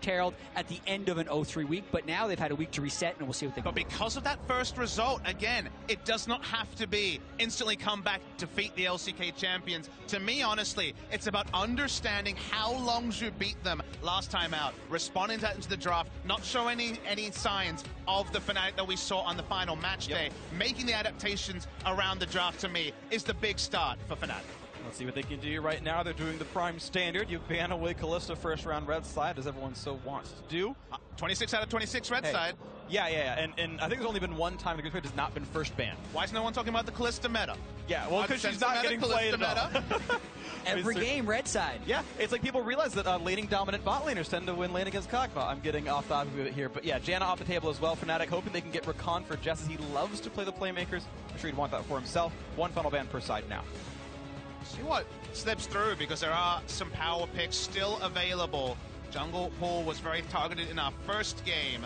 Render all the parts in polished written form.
Herald at the end of an 0-3 week, but now they've had a week to reset, and we'll see what they can do. But because of that first result, again, it does not have to be instantly come back, defeat the LCK champions. To me, honestly, it's about understanding how Longzhu beat them last time out, responding to that into the draft, not showing any signs of the Fnatic that we saw on the final match day. Making the adaptations around the draft, to me, is the big start for Fnatic. Let's see what they can do right now. They're doing the prime standard. You ban away Kalista first round red side, as everyone so wants to do. 26 out of 26 red side. Yeah. And I think there's only been one time the Grid has not been first banned. Why is no one talking about the Kalista meta? Yeah, well, because she's not getting played at all. Every game, red side. Yeah, it's like people realize that laning dominant bot laners tend to win lane against Kog'Maw. I'm getting off the topic of it here, but yeah, Janna off the table as well. Fnatic hoping they can get Rakan for Jess, as he loves to play the playmakers. I'm sure he'd want that for himself. One funnel ban per side now. See what slips through, because there are some power picks still available. Jungle Pool was very targeted in our first game.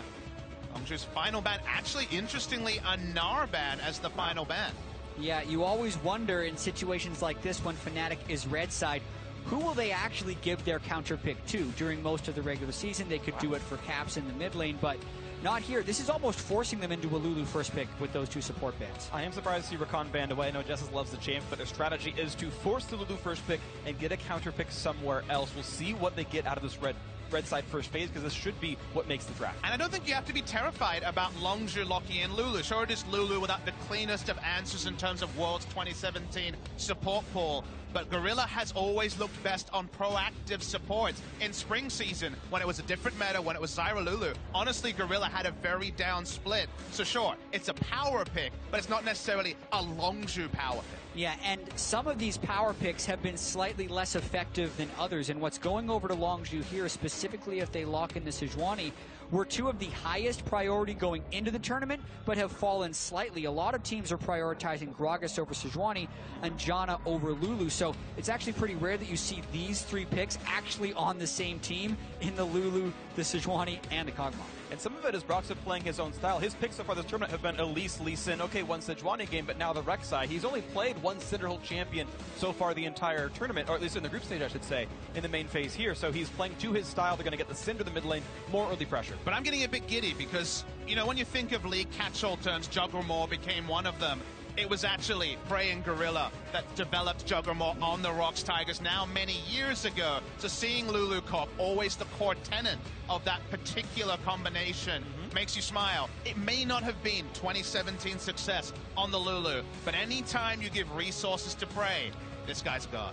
Longzhu's final ban, actually, interestingly, a Gnar ban as the final ban. Yeah, you always wonder in situations like this when Fnatic is red side, who will they actually give their counter pick to? During most of the regular season, they could do it for Caps in the mid lane, but not here. This is almost forcing them into a Lulu first pick with those two support bans. I am surprised to see Rakan banned away. I know Jessus loves the champ, but their strategy is to force the Lulu first pick and get a counter pick somewhere else. We'll see what they get out of this red side first phase, because this should be what makes the draft. And I don't think you have to be terrified about Longzhu locking in Lulu. Sure, it is Lulu without the cleanest of answers in terms of Worlds 2017 support pool, but Gorilla has always looked best on proactive supports. In spring season, when it was a different meta, when it was Zyra Lulu, honestly, Gorilla had a very down split. So sure, it's a power pick, but it's not necessarily a Longzhu power pick. Yeah, and some of these power picks have been slightly less effective than others, and what's going over to Longzhu here, specifically if they lock in the Sejuani, were two of the highest priority going into the tournament, but have fallen slightly. A lot of teams are prioritizing Gragas over Sejuani and Janna over Lulu, so it's actually pretty rare that you see these three picks actually on the same team in the Lulu, the Sejuani, and the Kog'Maw. And some of it is Broxton playing his own style. His picks so far this tournament have been Elise, Lee Sin, okay, one Sejuani game, but now the Rek'Sai. He's only played one Cinderhold champion so far the entire tournament, or at least in the group stage, I should say, in the main phase here. So he's playing to his style. They're going to get the Cinder the mid lane, more early pressure. But I'm getting a bit giddy because, you know, when you think of League catch-all terms, Juggermore became one of them. It was actually Prey and Gorilla that developed Juggermore on the Rocks Tigers now many years ago. So seeing Lulu Corp, always the core tenet of that particular combination, makes you smile. It may not have been 2017 success on the Lulu, but anytime you give resources to Prey, this guy's God.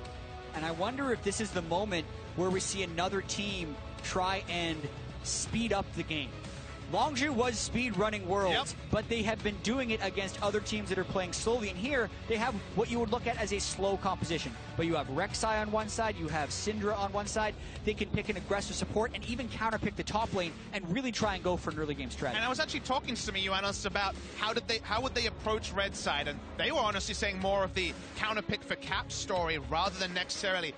And I wonder if this is the moment where we see another team try and speed up the game. Longzhu was speed running Worlds, but they have been doing it against other teams that are playing slowly. And here, they have what you would look at as a slow composition. But you have Rek'Sai on one side, you have Syndra on one side. They can pick an aggressive support and even counterpick the top lane and really try and go for an early game strategy. And I was actually talking to some of you analysts about how would they approach red side, and they were honestly saying more of the counterpick for Cap's story rather than necessarily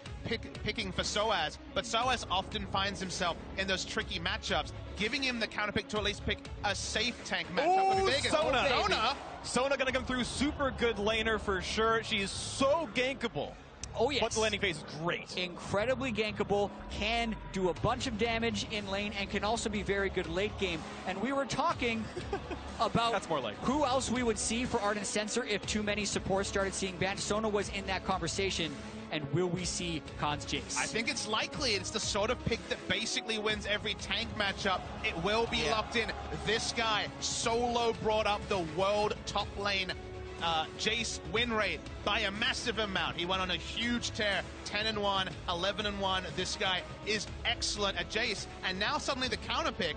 picking for Soaz. But Soaz often finds himself in those tricky matchups, giving him the counterpick to at least pick a safe tank matchup. Sona! Sona gonna come through, super good laner for sure. She's so gankable. Oh yes. But the landing phase is great. Incredibly gankable, can do a bunch of damage in lane, and can also be very good late game. And we were talking about That's more like who else we would see for Ardent Censor if too many supports started seeing bans. Sona was in that conversation. And will we see Khan's Jace? I think it's likely. It's the sort of pick that basically wins every tank matchup. It will be locked in. This guy solo brought up the world top lane Jace win rate by a massive amount. He went on a huge tear, 10-1, 11-1. This guy is excellent at Jace. And now suddenly the counter pick,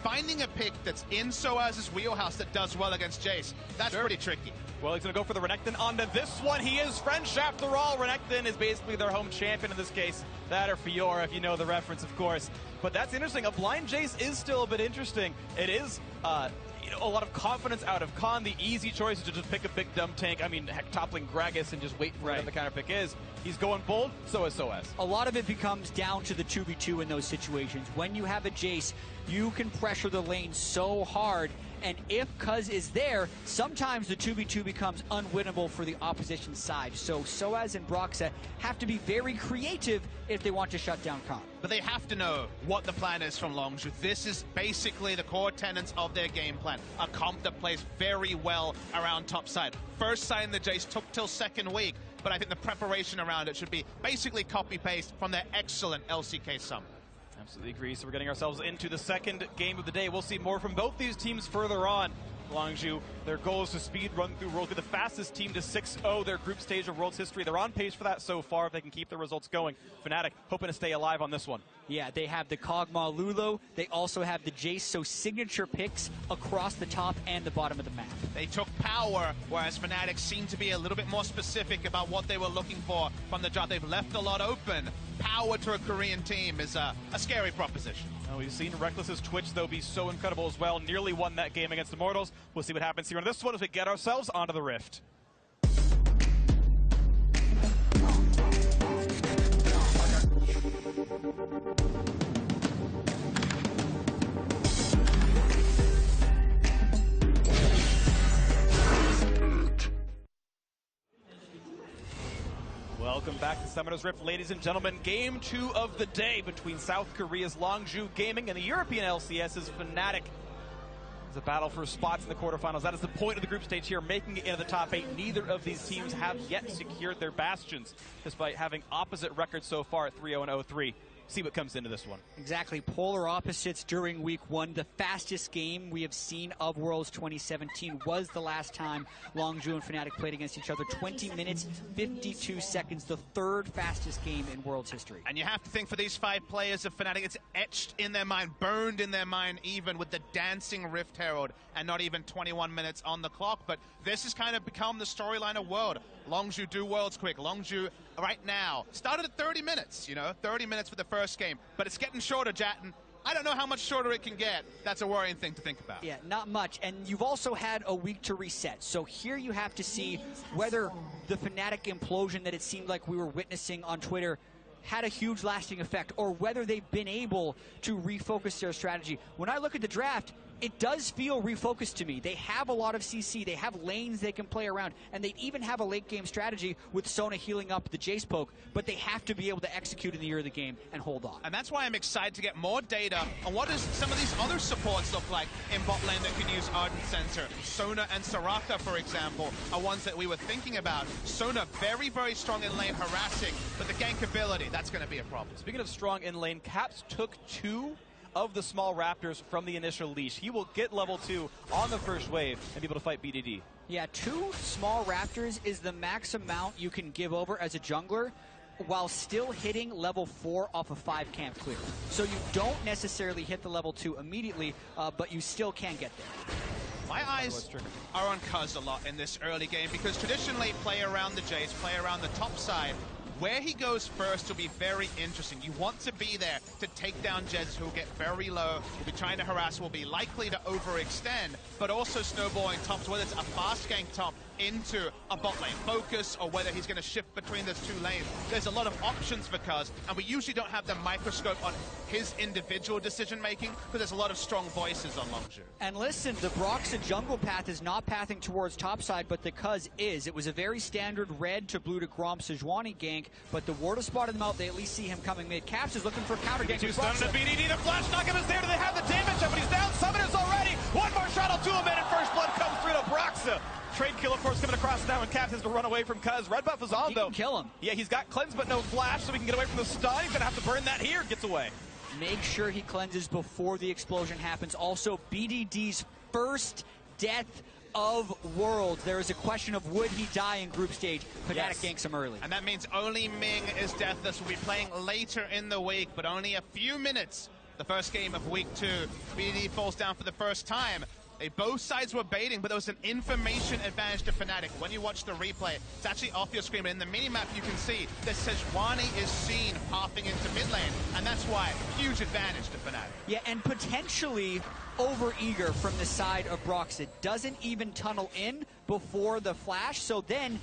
finding a pick that's in Soaz's wheelhouse that does well against Jace, that's pretty tricky. Well, he's going to go for the Renekton onto this one. He is French after all. Renekton is basically their home champion in this case. That or Fiora, if you know the reference, of course. But that's interesting. A blind Jace is still a bit interesting. It is a lot of confidence out of Khan. The easy choice is to just pick a big dumb tank. I mean, heck, toppling Gragas and just wait for whatever the counter pick is. He's going bold, so is SOAS. A lot of it becomes down to the 2v2 in those situations. When you have a Jace, you can pressure the lane so hard, and if Cuz is there, sometimes the 2v2 becomes unwinnable for the opposition side. So SOAS and Broxa have to be very creative if they want to shut down Khan. But they have to know what the plan is from Longzhu. This is basically the core tenets of their game plan. A comp that plays very well around topside. First sign the Jace took till second week, but I think the preparation around it should be basically copy-paste from their excellent LCK sum. Absolutely agree. So we're getting ourselves into the second game of the day. We'll see more from both these teams further on. Longzhu, their goal is to speed run through Worlds, be the fastest team to 6-0 their group stage of Worlds history. They're on pace for that so far if they can keep the results going. Fnatic hoping to stay alive on this one. Yeah, they have the Kog'Maw Lulu. They also have the Jace, so signature picks across the top and the bottom of the map. They took power, whereas Fnatic seemed to be a little bit more specific about what they were looking for from the job. They've left a lot open. Power to a Korean team is a scary proposition. We've seen Reckless's Twitch, though, be so incredible as well. Nearly won that game against Immortals. We'll see what happens here on this one as we get ourselves onto the Rift. Welcome back to Summoner's Rift, ladies and gentlemen. Game 2 of the day between South Korea's Longzhu Gaming and the European LCS's Fnatic. It's a battle for spots in the quarterfinals. That is the point of the group stage here, making it into the top 8. Neither of these teams have yet secured their bastions, despite having opposite records so far at 3-0 and 0-3. See what comes into this one. Exactly, polar opposites during week 1. The fastest game we have seen of Worlds 2017 was the last time Longzhu and Fnatic played against each other. 20 minutes, 52 seconds, the third fastest game in Worlds history. And you have to think for these 5 players of Fnatic, it's etched in their mind, burned in their mind, even with the dancing Rift Herald and not even 21 minutes on the clock. But this has kind of become the storyline of World. Longzhu do Worlds quick. Longzhu right now started at 30 minutes, 30 minutes for the first game, but it's getting shorter, Jatton. I don't know how much shorter it can get. That's a worrying thing to think about. Yeah, not much. And you've also had a week to reset. So here you have to see whether the Fnatic implosion that it seemed like we were witnessing on Twitter had a huge lasting effect, or whether they've been able to refocus their strategy. When I look at the draft, it does feel refocused to me. They have a lot of CC, they have lanes they can play around, and they even have a late game strategy with Sona healing up the Jace poke, but they have to be able to execute in the early game and hold on. And that's why I'm excited to get more data on what does some of these other supports look like in bot lane that can use Ardent Sensor. Sona and Soraka, for example, are ones that we were thinking about. Sona very, very strong in lane, harassing, but the gank ability, that's going to be a problem. Speaking of strong in lane, Caps took 2 of the small Raptors from the initial leash. He will get level 2 on the first wave and be able to fight BDD. Yeah, 2 small Raptors is the max amount you can give over as a jungler while still hitting level 4 off a 5 camp clear. So you don't necessarily hit the level 2 immediately, but you still can get there. My eyes are on Cuz a lot in this early game because traditionally play around the Jace, play around the top side. Where he goes first will be very interesting. You want to be there to take down Jeds who will get very low, will be trying to harass, will be likely to overextend, but also snowballing tops, whether it's a fast gank top into a bot lane focus or whether he's going to shift between those 2 lanes. There's a lot of options for Cuz, and we usually don't have the microscope on his individual decision making because there's a lot of strong voices on Longzhu. And listen, the Broxa jungle path is not pathing towards topside, but the Cuz is. It was a very standard red to blue to Grom Sejuani gank, but the ward has spotted them out. They at least see him coming mid. Caps is looking for a counter gank. Stunned to BDD, the flash knock him is there. Do they have the damage up? But he's down. Summoners already. One more shot will do him in, and first blood comes through to Broxa. Trade kill, of course, coming across now, and Caps has to run away from Cuz. Red buff is on, though. He can kill him. Yeah, he's got cleanse, but no flash, so we can get away from the stun. He's going to have to burn that here. Gets away. Make sure he cleanses before the explosion happens. Also, BDD's first death of Worlds. There is a question of would he die in group stage. Fnatic ganks him early. And that means only Ming is deathless. Will be playing later in the week, but only a few minutes. The first game of week 2. BDD falls down for the first time. Both sides were baiting, but there was an information advantage to Fnatic. When you watch the replay, it's actually off your screen, but in the minimap you can see that Sejuani is seen pathing into mid lane, and that's why huge advantage to Fnatic. Yeah, and potentially over-eager from the side of Broxa. Doesn't even tunnel in before the flash, so then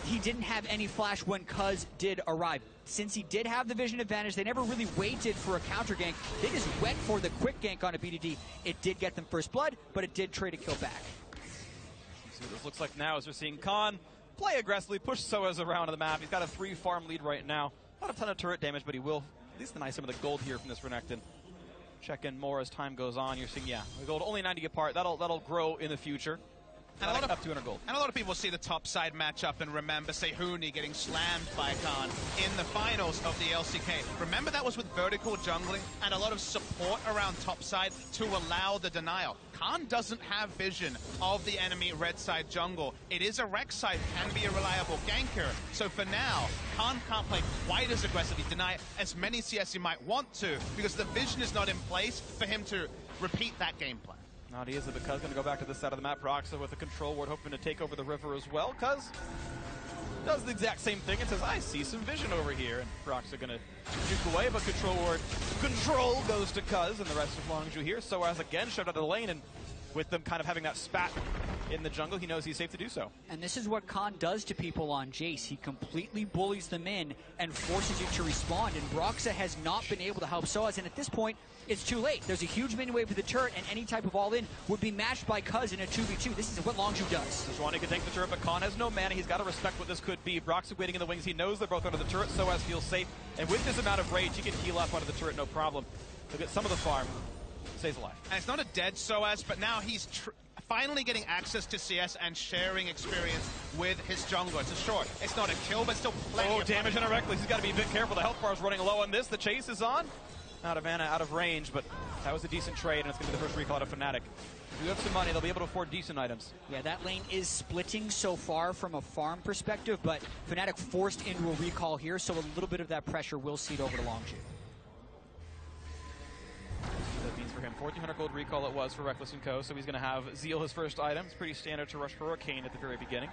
he didn't have any flash when Cuz did arrive. Since he did have the vision advantage, they never really waited for a counter gank. They just went for the quick gank on a BDD. It did get them first blood, but it did trade a kill back. See what this looks like now as we're seeing Khan play aggressively, push Soaz around the map. He's got a 3-farm lead right now. Not a ton of turret damage, but he will at least deny some of the gold here from this Renekton. Check in more as time goes on. You're seeing, yeah, the gold only 90 apart. That'll grow in the future. And up 200 gold. And a lot of people see the top side matchup and remember Sehuni getting slammed by Khan in the finals of the LCK. Remember that was with vertical jungling and a lot of support around top side to allow the denial. Khan doesn't have vision of the enemy red side jungle. It is a Rek'Sai, can be a reliable ganker. So for now, Khan can't play quite as aggressively, deny as many CS he might want to, because the vision is not in place for him to repeat that gameplay. Not easy, but Cuz going to go back to this side of the map. Broxa with a control ward, hoping to take over the river as well. Cuz does the exact same thing and says, I see some vision over here. And Broxa going to juke away, but control ward control goes to Cuz and the rest of Longzhu here. Soaz again shoved out of the lane, and with them kind of having that spat in the jungle, he knows he's safe to do so. And this is what Khan does to people on Jace. He completely bullies them in and forces you to respond. And Broxa has not been able to help Soaz. And at this point, it's too late. There's a huge minion wave for the turret, and any type of all-in would be matched by Cuz in a 2v2. This is what Longzhu does. Sejuani can take the turret, but Khan has no mana. He's got to respect what this could be. Broxa waiting in the wings. He knows they're both under the turret. Soaz feels safe. And with this amount of rage, he can heal up under the turret, no problem. He'll get some of the farm. Stays alive. And it's not a dead Soaz, but now he's finally getting access to CS and sharing experience with his jungler. It's a short. It's not a kill, but still plenty of damage on a Reckless. He's got to be a bit careful. The health bar is running low on this. The chase is on. Out of mana, out of range, but that was a decent trade, and it's going to be the first recall out of Fnatic. If you have some money, they'll be able to afford decent items. Yeah, that lane is splitting so far from a farm perspective, but Fnatic forced into a recall here, so a little bit of that pressure will seed over to Longzhu. That means for him, 1,400 gold recall it was for Reckless & Co., so he's going to have Zeal his first item. It's pretty standard to rush Hurricane at the very beginning.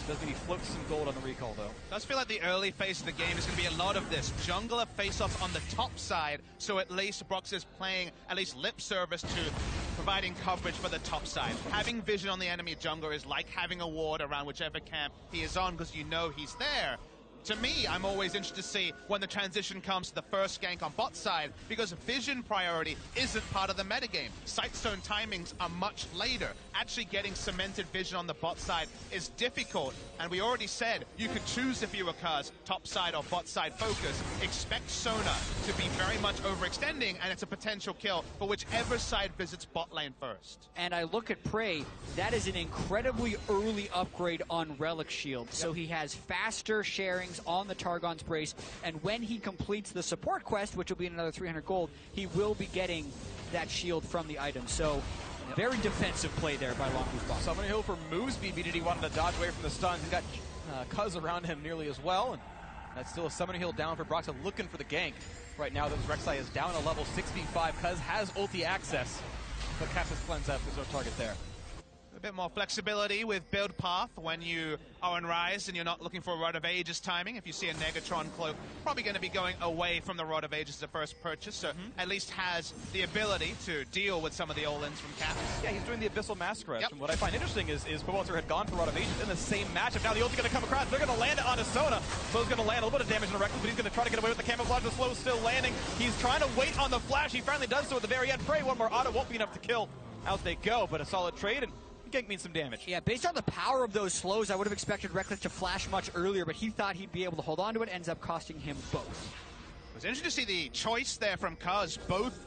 Does mean he floats some gold on the recall, though. Does feel like the early phase of the game is going to be a lot of this. Jungler face-offs on the top side, so at least Brox is playing at least lip service to providing coverage for the top side. Having vision on the enemy jungler is like having a ward around whichever camp he is on, because you know he's there. To me, I'm always interested to see when the transition comes to the first gank on bot side, because vision priority isn't part of the metagame. Sightstone timings are much later. Actually getting cemented vision on the bot side is difficult, and we already said you could choose if you were Cuz, top side or bot side focus. Expect Sona to be very much overextending, and it's a potential kill for whichever side visits bot lane first. And I look at Prey, that is an incredibly early upgrade on Relic Shield. So he has faster sharings on the Targon's Brace, and when he completes the support quest, which will be another 300 gold, he will be getting that shield from the item. So very defensive play there by Longzhu's bot. Summoning Hill for Mooseby. BDD wanted to dodge away from the stuns. He's got Cuz around him nearly as well, and that's still a Summoning Hill down for Broxa, looking for the gank. Right now, this Rek'Sai is down a level 6v5. Cuz has ulti access, but Cactus Cleanse up. There's no target there. A bit more flexibility with build path when you are on Rise and you're not looking for a Rod of Ages timing. If you see a Negatron cloak, probably going to be going away from the Rod of Ages as a first purchase, so at least has the ability to deal with some of the all-ins from Caps. Yeah, he's doing the Abyssal Masquerade. And what I find interesting is Powalter had gone for Rod of Ages in the same matchup. Now the ulti's going to come across. They're going to land it onto Sona. So's going to land a little bit of damage on Reckless, but he's going to try to get away with the camouflage. The slow still landing. He's trying to wait on the flash. He finally does so at the very end. Prey, one more auto won't be enough to kill. Out they go, but a solid trade, and gank means some damage. Yeah, based on the power of those slows, I would have expected Reckless to flash much earlier, but he thought he'd be able to hold on to it. Ends up costing him both. It was interesting to see the choice there from Cuz. Both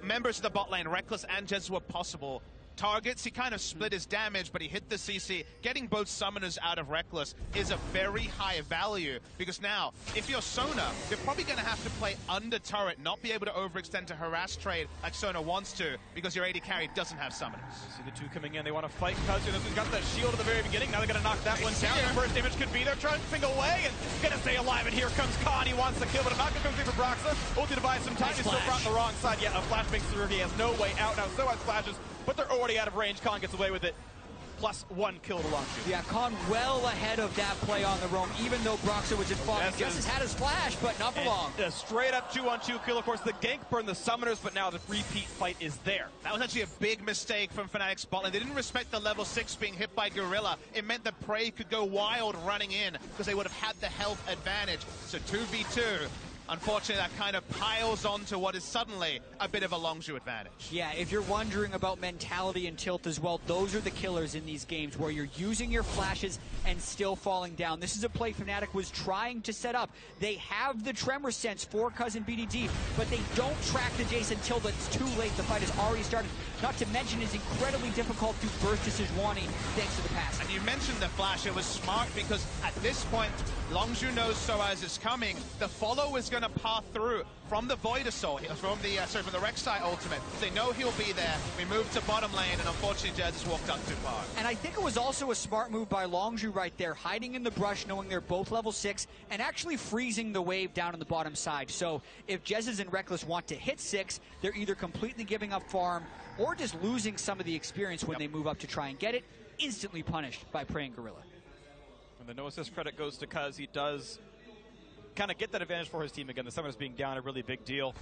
members of the bot lane, Reckless and Jez, were possible targets. He kind of split his damage, but he hit the CC. Getting both summoners out of Reckless is a very high value, because now, if you're Sona, you're probably going to have to play under turret, not be able to overextend to harass trade like Sona wants to, because your AD carry doesn't have summoners. See the two coming in. They want to fight Cuz. This one's got that shield at the very beginning. Now they're going to knock that one down. The first damage could be there. Trying to ping away and going to stay alive. And here comes Khan. He wants the kill, but I'm not going to come through for Broxa. Ulti to buy some time. He's still brought the wrong side. Yeah, a flash makes through. He has no way out now. So has flashes, but they're already out of range. Khan gets away with it. plus 1 kill to Longzhu. Yeah, Khan well ahead of that play on the roam, even though Broxah was in fog. Jess has had his flash, but not for long. A straight up 2-on-2 kill. Of course, the gank burned the summoners, but now the repeat fight is there. That was actually a big mistake from Fnatic's bot lane. They didn't respect the level 6 being hit by Gorilla. It meant that Prey could go wild running in because they would have had the health advantage. So 2v2. Unfortunately, that kind of piles onto what is suddenly a bit of a Longzhu advantage. Yeah, if you're wondering about mentality and tilt as well, those are the killers in these games where you're using your flashes and still falling down. This is a play Fnatic was trying to set up. They have the tremor sense for Cousin BDD, but they don't track the Jace until it's too late. The fight has already started. Not to mention it's incredibly difficult to burst to Sejuani thanks to the pass. And you mentioned the flash. It was smart because at this point, Longzhu knows Soaz is coming. The follow is going to pass through from the Void Assault, from the Rek'Sai ultimate. They know he'll be there. We move to bottom lane, and unfortunately, Jez has walked up too far. And I think it was also a smart move by Longzhu right there, hiding in the brush, knowing they're both level 6, and actually freezing the wave down on the bottom side. So if Jez and Reckless want to hit 6, they're either completely giving up farm or just losing some of the experience when they move up to try and get it, instantly punished by Prey and Gorilla. And the no assist credit goes to Cuz. He does kind of get that advantage for his team again. The summoners being down, a really big deal.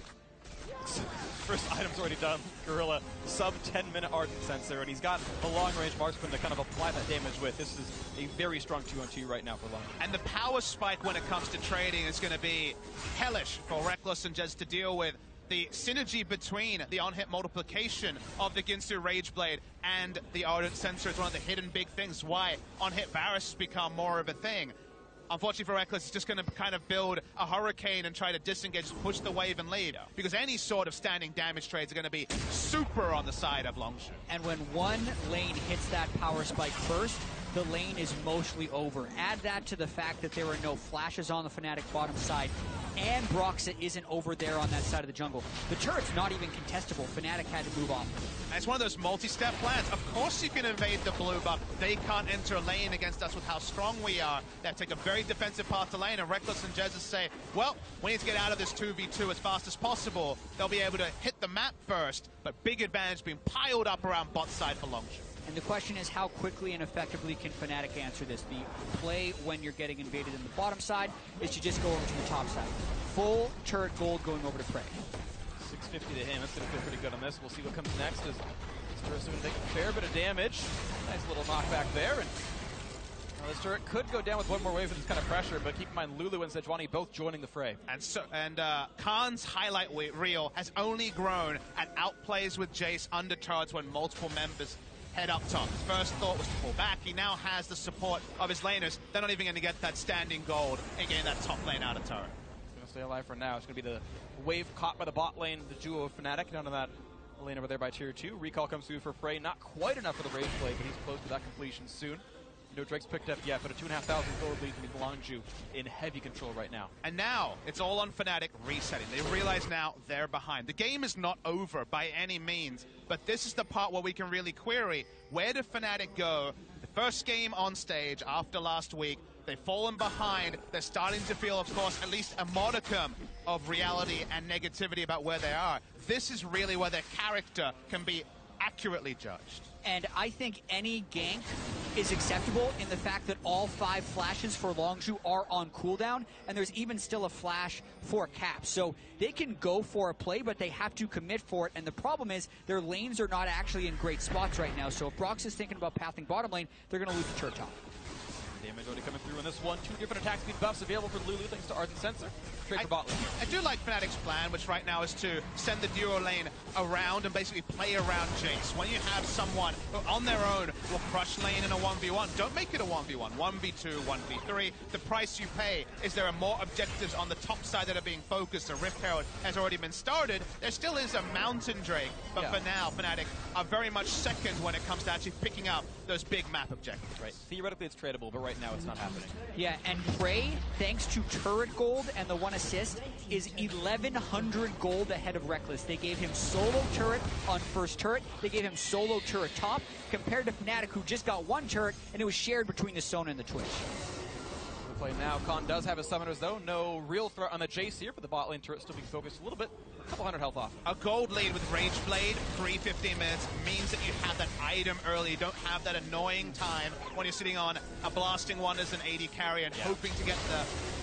First item's already done. Gorilla, sub 10-minute Ardent Sensor, and he's got a long-range marksman to kind of apply that damage with. This is a very strong 2-on-2 right now for Longzhu. And the power spike when it comes to trading is going to be hellish for Reckless and Jez to deal with. The synergy between the on-hit multiplication of the Ginsu Rageblade and the Ardent Sensor is one of the hidden big things why on-hit Varus has become more of a thing. Unfortunately for Reckless, it's just going to kind of build a hurricane and try to disengage, push the wave and lead. Because any sort of standing damage trades are going to be super on the side of Longzhu. And when one lane hits that power spike first, the lane is mostly over. Add that to the fact that there are no flashes on the Fnatic bottom side, and Broxah isn't over there on that side of the jungle. The turret's not even contestable. Fnatic had to move off. And it's one of those multi-step plans. Of course you can invade the blue buff. They can't enter a lane against us with how strong we are. They take a very defensive path to lane, and Reckless and Jez say, well, we need to get out of this 2v2 as fast as possible. They'll be able to hit the map first, but big advantage being piled up around bot side for Longzhu. And the question is, how quickly and effectively can Fnatic answer this? The play when you're getting invaded in the bottom side is to just go over to the top side. Full turret gold going over to Prey. 650 to him. That's going to feel pretty good on this. We'll see what comes next. As this turret's going to take a fair bit of damage. Nice little knockback there. And this turret could go down with one more wave of this kind of pressure, but keep in mind Lulu and Sejuani both joining the fray. And Khan's highlight reel has only grown and outplays with Jace under turrets when multiple members head up top. His first thought was to pull back. He now has the support of his laners. They're not even going to get that standing gold and getting that top lane out of turret. Going to stay alive for now. It's going to be the wave caught by the bot lane, the duo of Fnatic down to that lane over there by tier 2. Recall comes through for Prey. Not quite enough for the Rage Blade, but he's close to that completion soon. No Drake's picked up yet, but a 2,500 gold lead with Longzhu in heavy control right now. And now, it's all on Fnatic resetting. They realize now they're behind. The game is not over by any means, but this is the part where we can really query, where did Fnatic go? The first game on stage after last week, they've fallen behind. They're starting to feel, of course, at least a modicum of reality and negativity about where they are. This is really where their character can be accurately judged. And I think any gank is acceptable in the fact that all 5 flashes for Longzhu are on cooldown, and there's even still a flash for Cap. So they can go for a play, but they have to commit for it. And the problem is their lanes are not actually in great spots right now. So if Brox is thinking about pathing bottom lane, they're going to lose the turret top. Damage already coming through in this one. 2 different attack speed buffs available for Lulu thanks to Ardent Sensor. Straight for bot lane. I do like Fnatic's plan, which right now is to send the duo lane around and basically play around Jace. When you have someone who on their own will crush lane in a 1v1, don't make it a 1v1, 1v2, 1v3. The price you pay is there are more objectives on the top side that are being focused. A Rift Herald has already been started. There still is a Mountain Drake, but for now, Fnatic are very much second when it comes to actually picking up those big map objectives. Right. Theoretically, it's tradable, but right now it's not happening. Yeah, and Prey, thanks to turret gold and the 1 assist, is 1,100 gold ahead of Reckless. They gave him solo turret on first turret. They gave him solo turret top, compared to Fnatic, who just got 1 turret, and it was shared between the Sona and the Twitch. play now. Khan does have his summoners though. No real threat on the Jace here, but the bot lane turret still being focused a little bit. A couple hundred health off. A gold lead with Rage Blade, 3-15 minutes, means that you have that item early. You don't have that annoying time when you're sitting on a Blasting One as an AD carry and hoping to get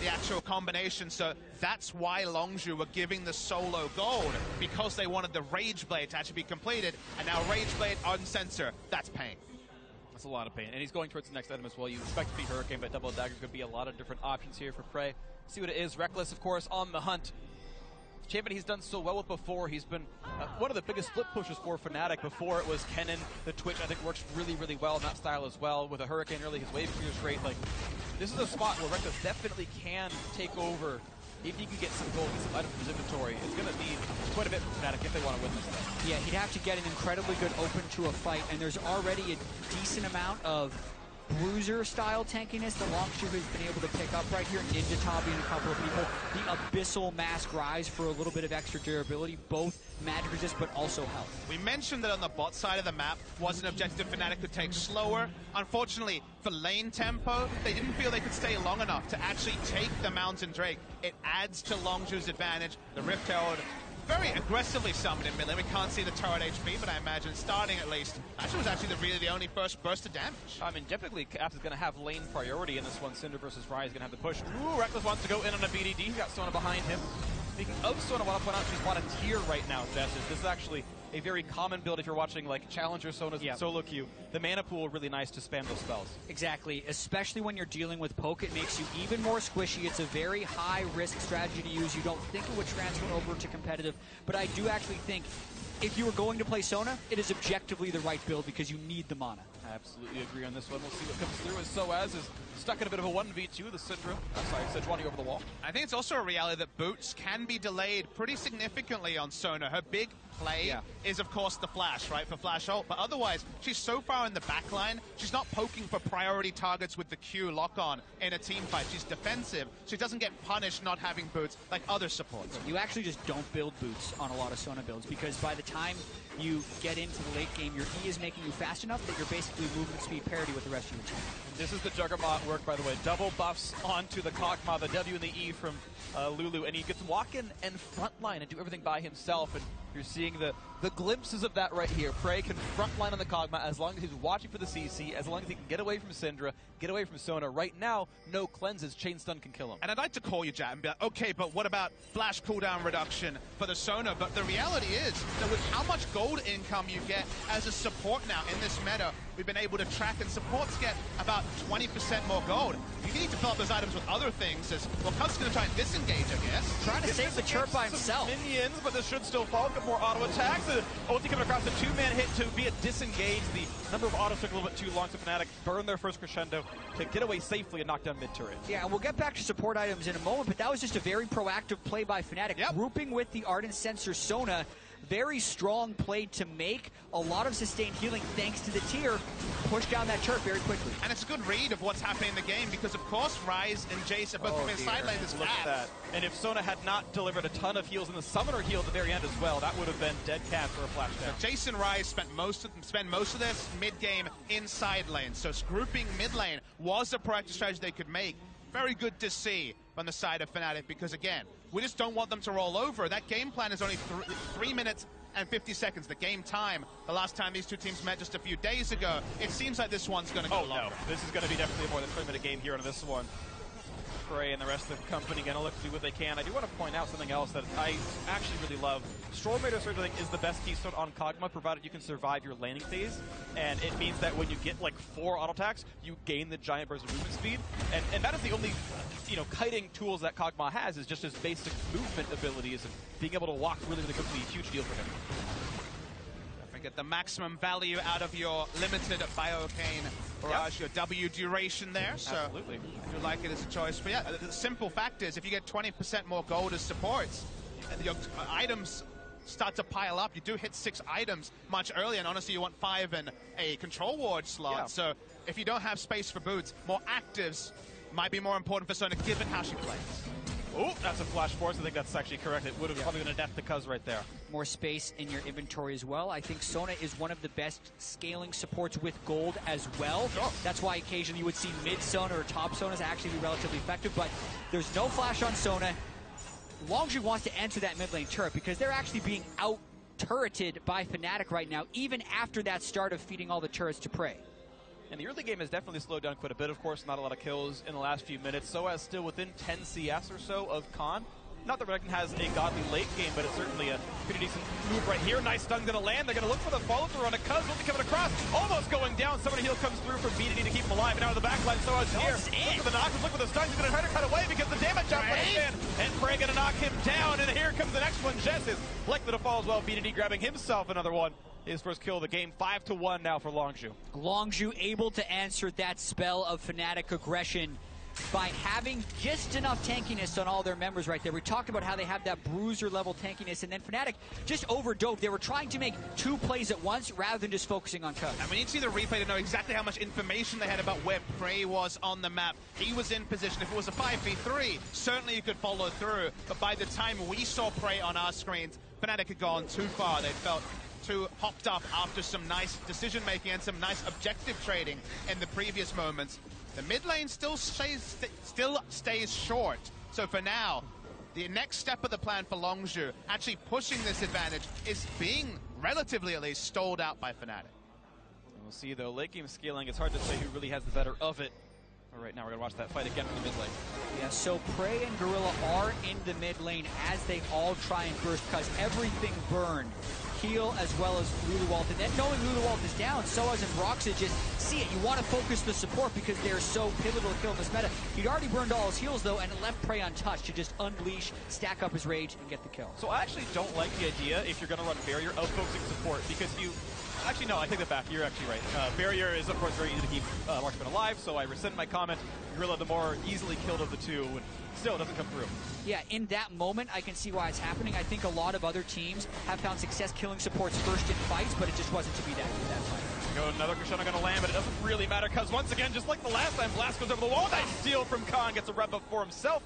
the actual combination. So that's why Longzhu were giving the solo gold, because they wanted the Rage Blade to actually be completed. And now Rage Blade on Sensor, that's pain. That's a lot of pain. And he's going towards the next item as well. You expect to be Hurricane, but Double Dagger could be a lot of different options here for Prey. See what it is. Reckless, of course, on the hunt. The champion he's done so well with before. He's been one of the biggest split pushers for Fnatic. Before it was Kennen. The Twitch, I think, works really, really well in that style as well. With a Hurricane early, his wave clears great. Like, this is a spot where Reckless definitely can take over. If he can get some gold, get some items from his inventory, it's going to need quite a bit from Fnatic if they want to win this thing. Yeah, he'd have to get an incredibly good open to a fight, and there's already a decent amount of bruiser-style tankiness that Longzhu has been able to pick up right here. Ninja Tabi and a couple of people. The Abyssal Mask Rise for a little bit of extra durability, both magic resist but also health. We mentioned that on the bot side of the map was an objective Fnatic could take slower. Unfortunately, for lane tempo, they didn't feel they could stay long enough to actually take the Mountain Drake. It adds to Longzhu's advantage. The Rift Herald very aggressively summoned in mid lane. We can't see the turret HP, but I imagine starting at least, actually was actually really the only first burst of damage. I mean, typically Caps is going to have lane priority in this one. Cinder versus Fry is going to have the push. Ooh, Reckless wants to go in on a BDD. He's got Sona behind him. Speaking of Sona, I want to point out she's bought a tier right now, Jess. This is actually a very common build if you're watching like Challenger Sonas and solo queue. The mana pool really nice to spam those spells. Exactly, especially when you're dealing with poke, it makes you even more squishy. It's a very high risk strategy to use. You don't think it would transfer over to competitive, but I do actually think if you were going to play Sona, it is objectively the right build because you need the mana. I absolutely agree on this one. We'll see what comes through as Soaz is stuck in a bit of a 1v2. The Syndra, Sejuani over the wall. I think it's also a reality that boots can be delayed pretty significantly on Sona. Her big play is, of course, the flash, right, for flash ult. But otherwise, she's so far in the back line, she's not poking for priority targets with the Q lock-on in a team fight. She's defensive. She doesn't get punished not having boots like other supports. You actually just don't build boots on a lot of Sona builds because by the time you get into the late game, your E is making you fast enough that you're basically movement speed parity with the rest of your team. This is the Juggernaut work, by the way. Double buffs onto the Kog'Maw, the W and the E from Lulu, and he gets to walk in and frontline and do everything by himself, and you're seeing the glimpses of that right here. Prey can frontline on the Kog'Maw as long as he's watching for the CC, as long as he can get away from Syndra, get away from Sona. Right now, no cleanses, Chain Stun can kill him. And I'd like to call you, Jat, and be like, okay, but what about flash cooldown reduction for the Sona? But the reality is that with how much gold income you get as a support now in this meta, we've been able to track, and supports get about 20% more gold. You need to fill up those items with other things, as well, Cut's going to try and disengage, I guess. Trying to save the chirp by himself. Minions, but this should still fall. Get more auto attacks. The ulti coming across the two-man hit to be a disengage. The number of autos took a little bit too long, so Fnatic burn their first crescendo to get away safely and knock down mid-turret. Yeah, and we'll get back to support items in a moment, but that was just a very proactive play by Fnatic. Grouping with the Ardent Sensor Sona. Very strong play to make. A lot of sustained healing thanks to the tier. Push down that turret very quickly. And it's a good read of what's happening in the game because, of course, Ryze and Jace are both coming side lane this Look at that. And if Sona had not delivered a ton of heals and the summoner heal at the very end as well, that would have been dead cat for a flash down. So Jace and Ryze spend most of this mid-game in side lane. So grouping mid lane was a proactive strategy they could make. Very good to see on the side of Fnatic because, again, we just don't want them to roll over. That game plan is only 3 minutes and 50 seconds, the game time. The last time these two teams met just a few days ago, it seems like this one's going to go longer. No, this is going to be definitely a more than 3-minute game here on this one. Prey and the rest of the company going to look to do what they can. I do want to point out something else that I actually really love. Stormraider Surge, I think, is the best keystone on Kog'Maw, provided you can survive your laning phase. And it means that when you get like 4 auto attacks, you gain the giant burst of movement speed. And that is the only, kiting tools that Kog'Maw has, is just his basic movement abilities, and being able to walk really, really quickly, a huge deal for him. Get the maximum value out of your limited Biocane Barrage, your W duration there. So absolutely. If you like it as a choice. But yeah, the simple fact is if you get 20% more gold as supports, your items start to pile up. You do hit 6 items much earlier, and honestly you want 5 in a control ward slot. So if you don't have space for boots, more actives might be more important for Sona given how she plays. Oh, that's a flash force. I think that's actually correct. It would have probably been a death to Cuz right there. More space in your inventory as well. I think Sona is one of the best scaling supports with gold as well. Sure. That's why occasionally you would see mid Sona or top Sonas actually be relatively effective, but there's no flash on Sona. Longzhu wants to answer that mid lane turret because they're actually being out-turreted by Fnatic right now, even after that start of feeding all the turrets to prey. And the early game has definitely slowed down quite a bit, of course. Not a lot of kills in the last few minutes. SOAS still within 10 CS or so of Khan. Not that Renekton has a godly late game, but it's certainly a pretty decent move right here. Nice stun gonna land. They're gonna look for the follow-through on a Cuz. Will be coming across. Almost going down. Somebody heal comes through from BDD to keep him alive. And out of the backline, SOAS here. Look for the knockers. Look for the stuns. He's gonna try to cut away because the damage up in. And Frey gonna knock him down. And here comes the next one. Jess is likely to fall as well. BDD grabbing himself another one. His first kill of the game, 5-1 now for Longzhu. Longzhu able to answer that spell of Fnatic aggression by having just enough tankiness on all their members right there. We talked about how they have that bruiser level tankiness, and then Fnatic just overdove. They were trying to make two plays at once rather than just focusing on Cuz. And we need to see the replay to know exactly how much information they had about where Prey was on the map. He was in position. If it was a 5v3, certainly you could follow through. But by the time we saw Prey on our screens, Fnatic had gone too far. They felt too hopped up after some nice decision making and some nice objective trading in the previous moments. The mid lane still stays short. So for now, the next step of the plan for Longzhu, actually pushing this advantage, is being relatively at least stalled out by Fnatic. We'll see though, late game scaling, it's hard to say who really has the better of it. All right, now we're gonna watch that fight again from the mid lane. Yeah, so Prey and Gorilla are in the mid lane as they all try and burst Cuz. Everything burned. Heal as well as Leagua. And then knowing Leagua is down, SOAS and Broxah just see it. You want to focus the support because they're so pivotal to kill in this meta. He'd already burned all his heals though, and it left Prey untouched to just unleash, stack up his rage, and get the kill. So I actually don't like the idea, if you're going to run Barrier, of focusing support, because you... Actually, no, I take that back. You're actually right. Barrier is, of course, very easy to keep Marksman alive, so I rescind my comment. Gorilla, the more easily killed of the two, and still it doesn't come through. Yeah, in that moment, I can see why it's happening. I think a lot of other teams have found success killing supports first in fights, but it just wasn't to be that fight. Another Crescendo going to land, but it doesn't really matter, because once again, just like the last time, Blast goes over the wall. Nice steal from Khan, gets a rep up for himself.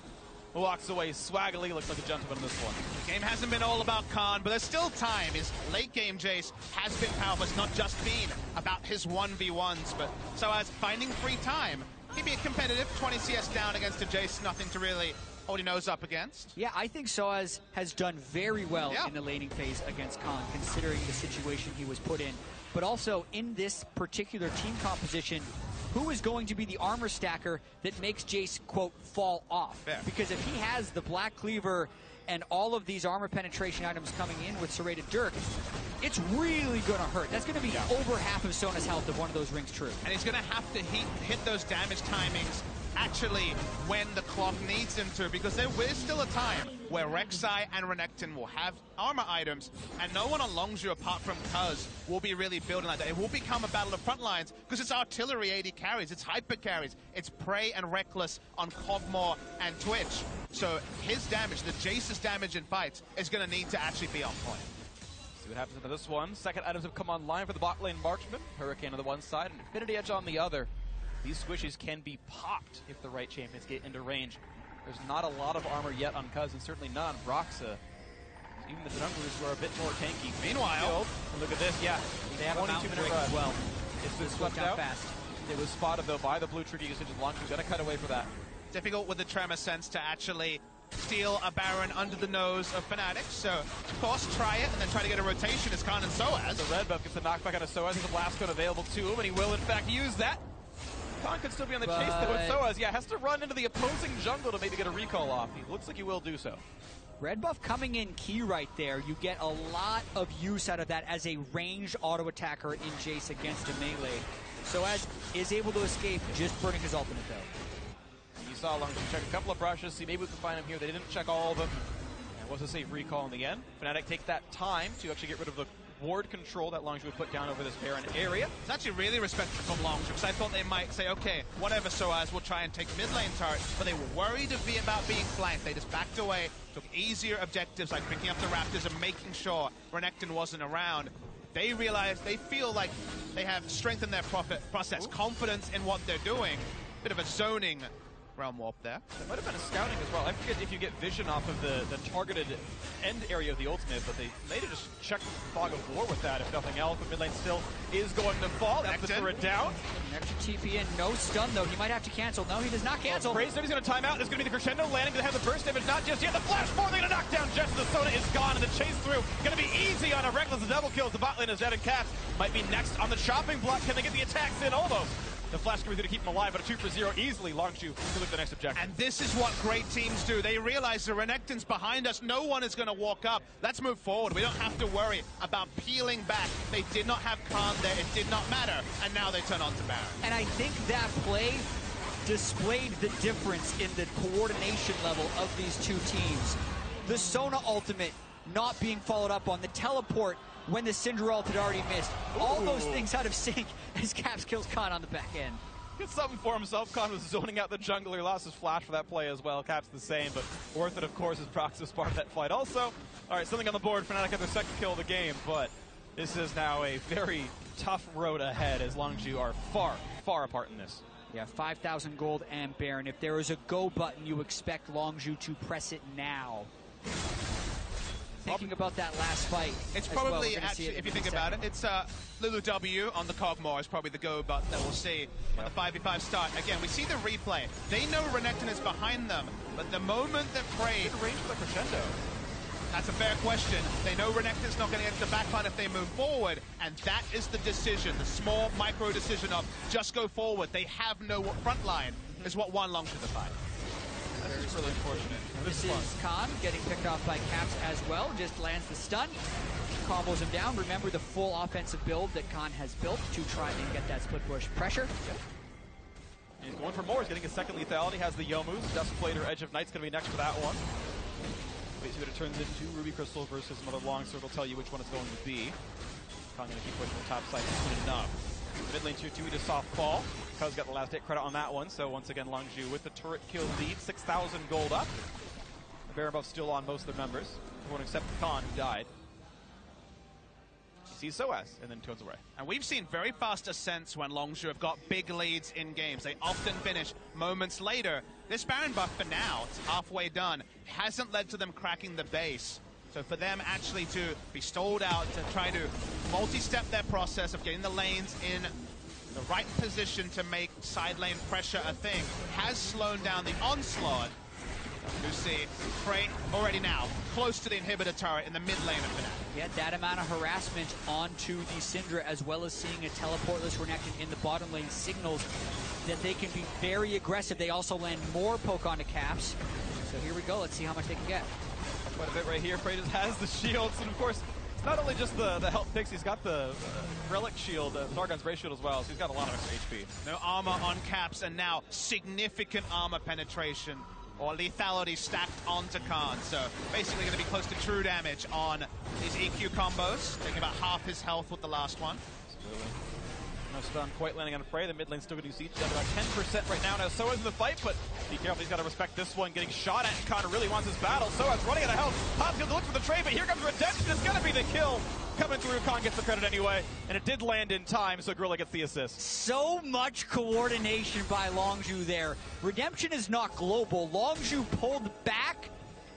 Walks away swaggily, looks like a gentleman in this one. The game hasn't been all about Khan, but there's still time. His late game Jace has been powerful. It's not just been about his 1v1s, but so as finding free time, he'd be competitive. 20 CS down against a Jace, nothing to really hold your nose up against. Yeah, I think SOAS has done very well in the laning phase against Khan, considering the situation he was put in. But also, in this particular team composition, who is going to be the armor stacker that makes Jace, quote, fall off? Fair. Because if he has the Black Cleaver and all of these armor penetration items coming in with Serrated Dirk, it's really going to hurt. That's going to be over half of Sona's health if one of those rings true. And he's going to have to hit those damage timings actually when the clock needs him to, because there is still a time where Rek'Sai and Renekton will have armor items, and no one on Longzhu apart from Cuz will be really building like that. It will become a battle of front lines because it's artillery 80 carries, it's hyper carries, it's Prey and Reckless on Kog'Maw and Twitch. So his damage, the Jace's damage in fights, is going to need to actually be on point. See what happens into this one. Second items have come online for the bot lane Marksman. Hurricane on the one side and Infinity Edge on the other. These squishies can be popped if the right champions get into range. There's not a lot of armor yet on Cuz, and certainly not on Broxah. Even the Dunglers were a bit more tanky. Meanwhile, look at this, they have a mountain break as well. It's been swept swept out fast. It was spotted though by the blue trigger usage, and Longzhu's gonna cut away for that. Difficult with the Tremor Sense to actually steal a Baron under the nose of Fnatic. So, of course, try it and then try to get a rotation as Khan and SOAS. The red buff gets the knockback out of SOAS. There's a blast code available to him, and he will in fact use that. Khan could still be on the chase though, and SOAS, has to run into the opposing jungle to maybe get a recall off. He looks like he will do so. Red buff coming in key right there. You get a lot of use out of that as a ranged auto attacker in Jace against a melee. SOAS is able to escape, just burning his ultimate though. You saw Longzhu check a couple of brushes, see maybe we can find him here. They didn't check all of them. And it was a safe recall in the end. Fnatic take that time to actually get rid of the ward control that Longzhu would put down over this Baron area. It's actually really respectful from Longzhu, because I thought they might say, okay, whatever, SOAS, we'll try and take mid lane turret, but they were worried about being flanked. They just backed away, took easier objectives like picking up the Raptors and making sure Renekton wasn't around. They realize, they feel like they have strengthened their process, confidence in what they're doing. Bit of a zoning Realm Warp there. It might have been a scouting as well. I forget if you get vision off of the targeted end area of the ultimate, but they may have just checked Fog of War with that, if nothing else. But mid lane still is going to fall. That's the turret down. An extra TP in, no stun though. He might have to cancel. No, he does not cancel. He's going to time out. There's going to be the crescendo landing to have the burst damage. Not just yet. The flash forward. They're going to knock down Jets. The Sona is gone, and the chase through going to be easy on a reckless double kill. The bot lane is dead, and Caps might be next on the chopping block. Can they get the attacks in? Almost. The flash coming through to keep him alive, but a 2 for 0 easily. Longzhu to look at the next objective. And this is what great teams do. They realize the Renekton's behind us. No one is going to walk up. Let's move forward. We don't have to worry about peeling back. They did not have Khan there. It did not matter. And now they turn on to Baron. And I think that play displayed the difference in the coordination level of these two teams. The Sona ultimate not being followed up on, the teleport when the Syndra ult had already missed. All those things out of sync as Caps kills Khan on the back end. Gets something for himself. Khan was zoning out the jungle. He lost his flash for that play as well. Caps the same, but worth it, of course, as Prox was part of that fight also. All right, something on the board. Fnatic got their second kill of the game, but this is now a very tough road ahead as Longzhu are far, far apart in this. Yeah, 5,000 gold and Baron. If there is a go button, you expect Longzhu to press it now. Thinking about that last fight. It's probably, actually, if you think about it, it's Lulu W on the Cogmore is probably the go button that we'll see when the 5v5 start. Again, we see the replay. They know Renekton is behind them, but the moment that Prey... range for the crescendo. That's a fair question. They know Renekton's not going to get the backline if they move forward, and that is the decision, the small micro decision of just go forward. They have no front line, is what won Longzhu the fight. This is really unfortunate. This is Khan getting picked off by Caps as well. Just lands the stun, combos him down. Remember the full offensive build that Khan has built to try and get that split push pressure. He's going for more. He's getting his second lethality. Has the Yomu's. Duskblader, Edge of Night's going to be next for that one. Wait, see what it turns into. Ruby Crystal versus another long sword will tell you which one it's going to be. Khan going to keep pushing the top side. Good enough. Mid lane tier 2 to soft fall. Cuz got the last hit credit on that one, so once again Longzhu with the turret kill lead, 6,000 gold up. The Baron buff still on most of their members. Everyone except Khan, who died. He sees SOAS and then turns away. And we've seen very fast ascents when Longzhu have got big leads in games. They often finish moments later. This Baron buff for now, it's halfway done, hasn't led to them cracking the base. So for them actually to be stalled out, to try to multi-step their process of getting the lanes in the right position to make side lane pressure a thing, has slowed down the onslaught. You see Prey already now close to the inhibitor turret in the mid lane of Fnatic. Yeah, that amount of harassment onto the Syndra, as well as seeing a teleportless Renekton in the bottom lane, signals that they can be very aggressive. They also land more poke onto Caps. So here we go. Let's see how much they can get. Quite a bit right here. Prey just has the shields, and of course, it's not only just the health picks, he's got the relic shield, Zargon's Ray shield as well, so he's got a lot of extra HP. No armor on Caps, and now significant armor penetration or lethality stacked onto Khan. So basically going to be close to true damage on his EQ combos, taking about half his health with the last one. Absolutely. No stun quite landing on Prey. The mid lane still going to do siege. Down about 10% right now. Now SOAS in the fight, but be careful. He's got to respect this one. Getting shot at. Khan really wants his battle. SOAS running out of health. Pop's going to look for the trade, but here comes Redemption. It's going to be the kill. Coming through. Khan gets the credit anyway, and it did land in time, so Gorilla gets the assist. So much coordination by Longzhu there. Redemption is not global. Longzhu pulled back,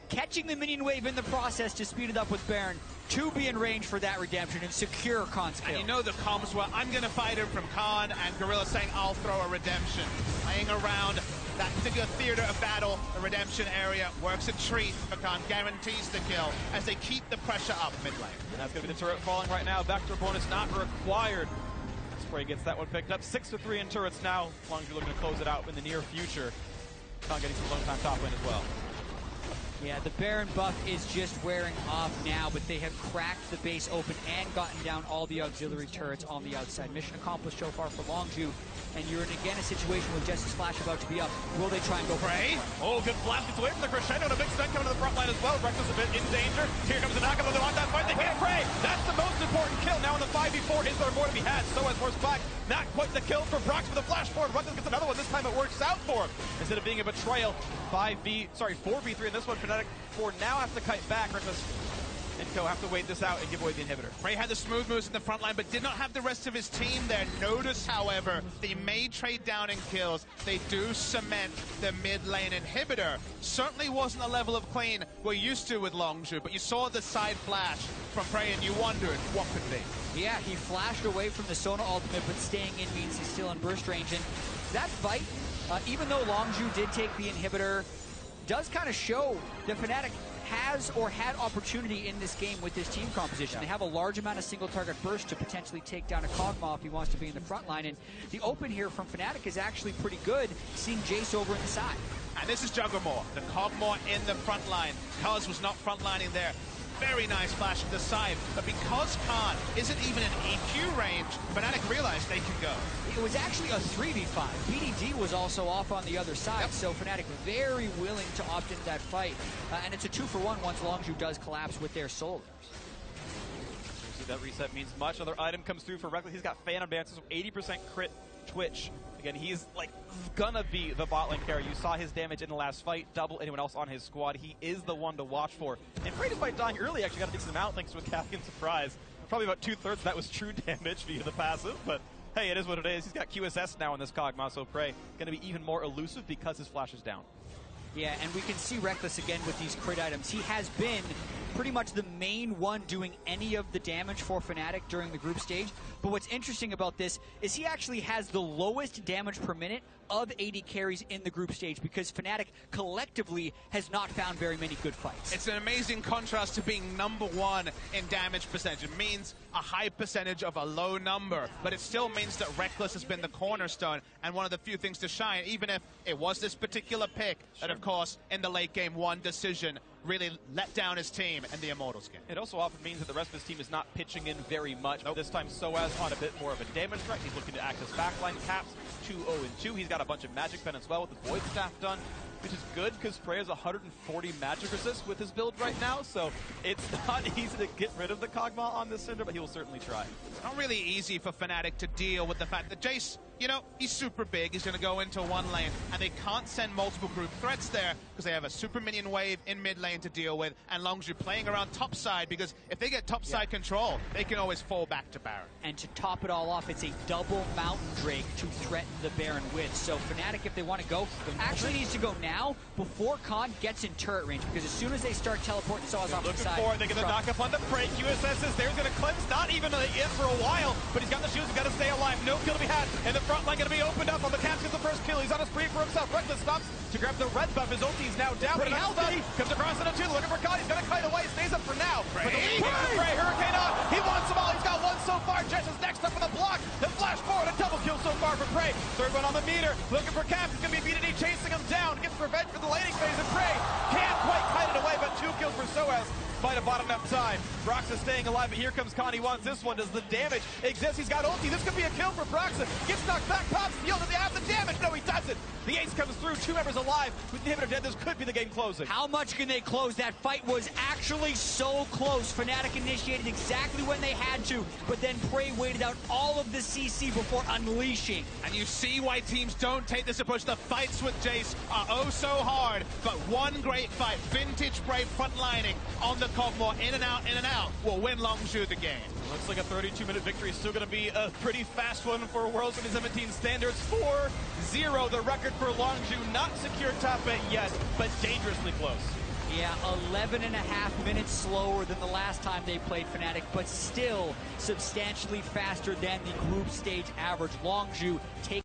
catching the minion wave in the process to speed it up with Baron to be in range for that Redemption and secure Khan's kill. And you know the comms were, I'm going to fight him from Khan, and Gorilla saying, I'll throw a Redemption. Playing around that particular theater of battle, the Redemption area works a treat for Khan, guarantees the kill as they keep the pressure up mid lane. And that's going to be the turret falling right now. Vector bonus not required. Spray gets that one picked up. 6-3 in turrets now. Longzhu looking to close it out in the near future. Khan getting some long time top lane as well. Yeah, the Baron buff is just wearing off now, but they have cracked the base open and gotten down all the auxiliary turrets on the outside. Mission accomplished so far for Longzhu, and you're in again a situation with Jesse's flash about to be up. Will they try and go Prey? Oh, good blast. Gets away from the crescendo, and a big stun coming to the front line as well. Reckless a bit in danger. Here comes the knockup. They want that fight. They get Prey. That's the most important kill. Now in the 5v4, is there more to be had? SOAS force back. Not quite the kill for Brox with the flash forward. Reckless gets another one. This time it works out for him. Instead of being a betrayal, 4v3 in this one. Fnatic 4 now have to kite back. Reckless and Co have to wait this out and give away the inhibitor. Prey had the smooth moves in the front line, but did not have the rest of his team there. Notice, however, they may trade down in kills. They do cement the mid lane inhibitor. Certainly wasn't the level of clean we're used to with Longzhu, but you saw the side flash from Prey and you wondered what could be. Yeah, he flashed away from the Sona ultimate, but staying in means he's still in burst range. And that fight, even though Longzhu did take the inhibitor, does kind of show that Fnatic has or had opportunity in this game with this team composition. They have a large amount of single target burst to potentially take down a Kog'Maw if he wants to be in the front line. And the open here from Fnatic is actually pretty good, seeing Jace over in the side. And this is Juggermore, the Kog'Maw in the front line. Kaz was not frontlining there. Very nice flash to the side, but because Khan isn't even in EQ range, Fnatic realized they can go. It was actually a 3v5. BDD was also off on the other side, so Fnatic very willing to opt into that fight. And it's a 2-for-1 once Longzhu does collapse with their solos. That reset means much. Another item comes through for Reckless. He's got Phantom Dances, 80% crit Twitch. Again, he's like gonna be the bot lane carry. You saw his damage in the last fight, double anyone else on his squad. He is the one to watch for. And Prey, despite dying early, actually got a decent amount thanks to a Caspian surprise. Probably about 2/3 of that was true damage via the passive, but hey, it is what it is. He's got QSS now in this Kog'Maw, so Prey gonna be even more elusive because his flash is down. Yeah, and we can see Reckless again with these crit items. He has been pretty much the main one doing any of the damage for Fnatic during the group stage. But what's interesting about this is he actually has the lowest damage per minute of AD carries in the group stage because Fnatic collectively has not found very many good fights. It's an amazing contrast to being #1 in damage percentage. It means a high percentage of a low number, but it still means that Reckless has been the cornerstone and one of the few things to shine, even if it was this particular pick that, of course, in the late game one decision really let down his team and the Immortals game. It also often means that the rest of his team is not pitching in very much. But this time, Soaz on a bit more of a damage threat. He's looking to access backline. Caps 2-0-2. He's got a bunch of magic pen as well with the Void Staff done, which is good because Prey has 140 magic resist with his build right now, so it's not easy to get rid of the Kog'Maw on this Cinder, but he will certainly try. It's not really easy for Fnatic to deal with the fact that Jace, you know, he's super big. He's going to go into one lane, and they can't send multiple group threats there because they have a super minion wave in mid lane to deal with, and Longzhu playing around top side because if they get top side control, they can always fall back to Baron. And to top it all off, it's a double Mountain Drake to threaten the Baron with. So Fnatic, if they want to go, actually needs to go now before Khan gets in turret range, because as soon as they start teleporting Saws off the side. They get the knock up on the Prey. QSS is there. He's going to cleanse, not even in for a while, but he's got the shields. He's got to stay alive. No kill to be had. And the front line going to be opened up on the Caps. Gets the first kill. He's on a spree for himself. Reckless stops to grab the red buff. His ulti is now down. Pretty healthy. Comes across into two. Looking for Khan. He's going to kite away. Stays up for now. Prey. But the lead is Prey. Hurricane on. He wants them all. He's got one so far. Jess is next up for the block. The flash forward. A double kill so far for Prey. Third one on the meter. Looking for Caps. He's going to be BDD chasing him down. Gets revenge for the laning phase of Prey. Can't quite kite it away, but 2 kills for Soaz. Might have bought enough time. Broxah staying alive, but here comes Khan. He wants this one. Does the damage exist? He's got ulti. This could be a kill for Broxah. Gets knocked back, pops the ult. Does he have the damage? No, he doesn't. The ace comes through. 2 members alive. With the inhibitor dead, this could be the game closing. How much can they close? That fight was actually so close. Fnatic initiated exactly when they had to, but then Prey waited out all of the CC before unleashing. And you see why teams don't take this approach. The fights with Jace are oh so hard, but one great fight. Vintage Prey frontlining on the Kog'Maw, in and out, will win Longzhu the game. Looks like a 32-minute victory is still going to be a pretty fast one for Worlds 2017 standards. 4-0, the record for Longzhu. Not secure top 8 yet, but dangerously close. Yeah, 11.5 minutes slower than the last time they played Fnatic, but still substantially faster than the group stage average. Longzhu takes